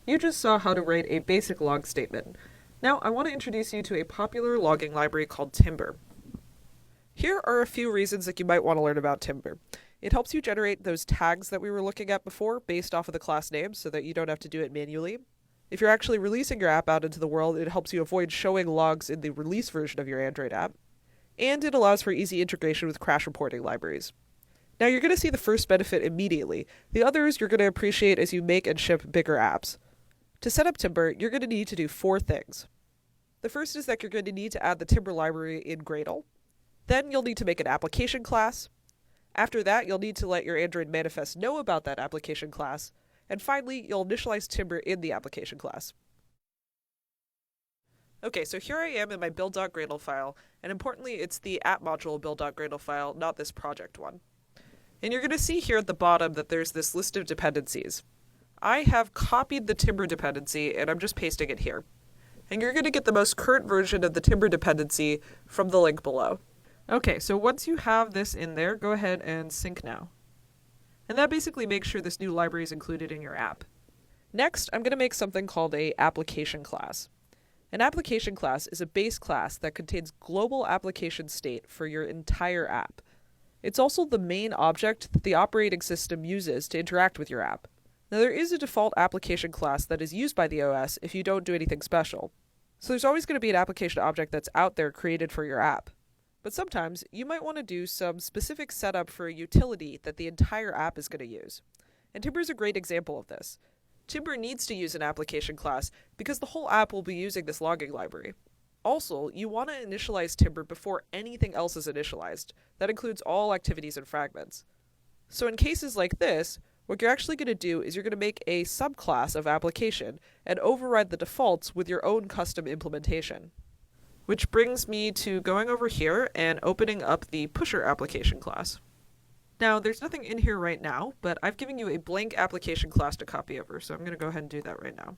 You just saw how to write a basic log statement. Now I want to introduce you to a popular logging library called Timber. Here are a few reasons that you might want to learn about Timber. It helps you generate those tags that we were looking at before based off of the class name so that you don't have to do it manually. If you're actually releasing your app out into the world, it helps you avoid showing logs in the release version of your Android app. And it allows for easy integration with crash reporting libraries. Now you're going to see the first benefit immediately. The others you're going to appreciate as you make and ship bigger apps. To set up Timber, you're going to need to do 4 things. The first is that you're going to need to add the Timber library in Gradle. Then you'll need to make an application class. After that, you'll need to let your Android manifest know about that application class. And finally, you'll initialize Timber in the application class. Okay, so here I am in my build.gradle file, and importantly, it's the app module build.gradle file, not this project one. And you're going to see here at the bottom that there's this list of dependencies. I have copied the Timber dependency, and I'm just pasting it here. And you're going to get the most current version of the Timber dependency from the link below. Okay, so once you have this in there, go ahead and sync now. And that basically makes sure this new library is included in your app. Next, I'm going to make something called an application class. An application class is a base class that contains global application state for your entire app. It's also the main object that the operating system uses to interact with your app. Now there is a default application class that is used by the OS if you don't do anything special. So there's always going to be an application object that's out there created for your app. But sometimes you might want to do some specific setup for a utility that the entire app is going to use. And Timber is a great example of this. Timber needs to use an application class because the whole app will be using this logging library. Also, you want to initialize Timber before anything else is initialized. That includes all activities and fragments. So in cases like this, what you're actually going to do is you're going to make a subclass of application and override the defaults with your own custom implementation. Which brings me to going over here and opening up the pusher application class. Now, there's nothing in here right now, but I've given you a blank application class to copy over, so I'm going to go ahead and do that right now.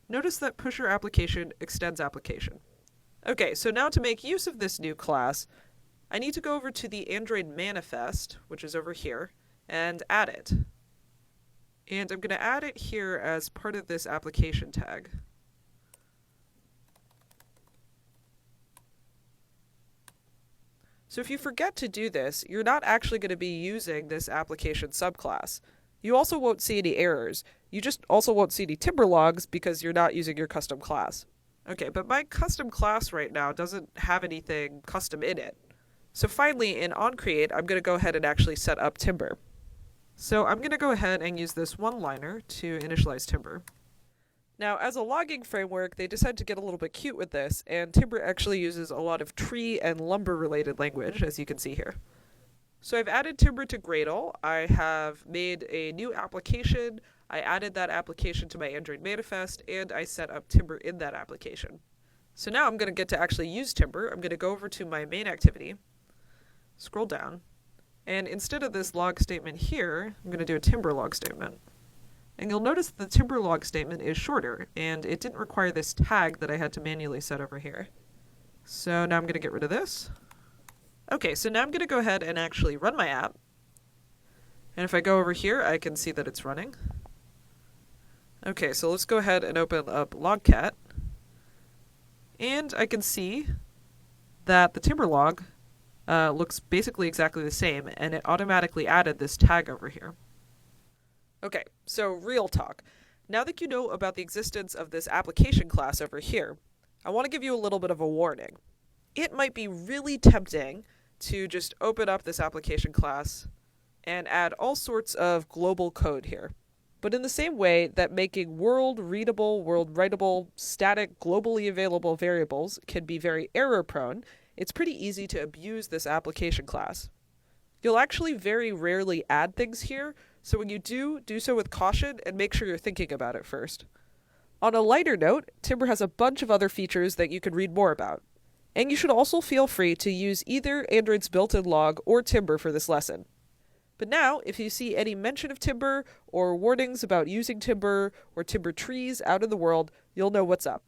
Notice that pusher application extends application. Okay, so now to make use of this new class, I need to go over to the Android manifest, which is over here, and add it. And I'm going to add it here as part of this application tag. So if you forget to do this, you're not actually going to be using this application subclass. You also won't see any errors. You just also won't see any Timber logs because you're not using your custom class. Okay, but my custom class right now doesn't have anything custom in it. So finally, in onCreate, I'm going to go ahead and actually set up Timber. So I'm going to go ahead and use this one-liner to initialize Timber. Now, as a logging framework, they decided to get a little bit cute with this, and Timber actually uses a lot of tree and lumber-related language, as you can see here. So I've added Timber to Gradle. I have made a new application. I added that application to my Android manifest, and I set up Timber in that application. So now I'm going to get to actually use Timber. I'm going to go over to my main activity, scroll down, and instead of this log statement here, I'm going to do a Timber log statement. And you'll notice the Timber log statement is shorter, and it didn't require this tag that I had to manually set over here. So now I'm going to get rid of this. Okay, so now I'm going to go ahead and actually run my app. And if I go over here, I can see that it's running. Okay, so let's go ahead and open up Logcat. And I can see that the Timber log looks basically exactly the same, and it automatically added this tag over here. Okay, so real talk. Now that you know about the existence of this application class over here, I want to give you a little bit of a warning. It might be really tempting to just open up this application class and add all sorts of global code here. But in the same way that making world-readable, world-writable, static, globally available variables can be very error-prone, it's pretty easy to abuse this application class. You'll actually very rarely add things here, so when you do so with caution and make sure you're thinking about it first. On a lighter note, Timber has a bunch of other features that you can read more about. And you should also feel free to use either Android's built-in log or Timber for this lesson. But now, if you see any mention of Timber, or warnings about using Timber, or Timber trees out in the world, you'll know what's up.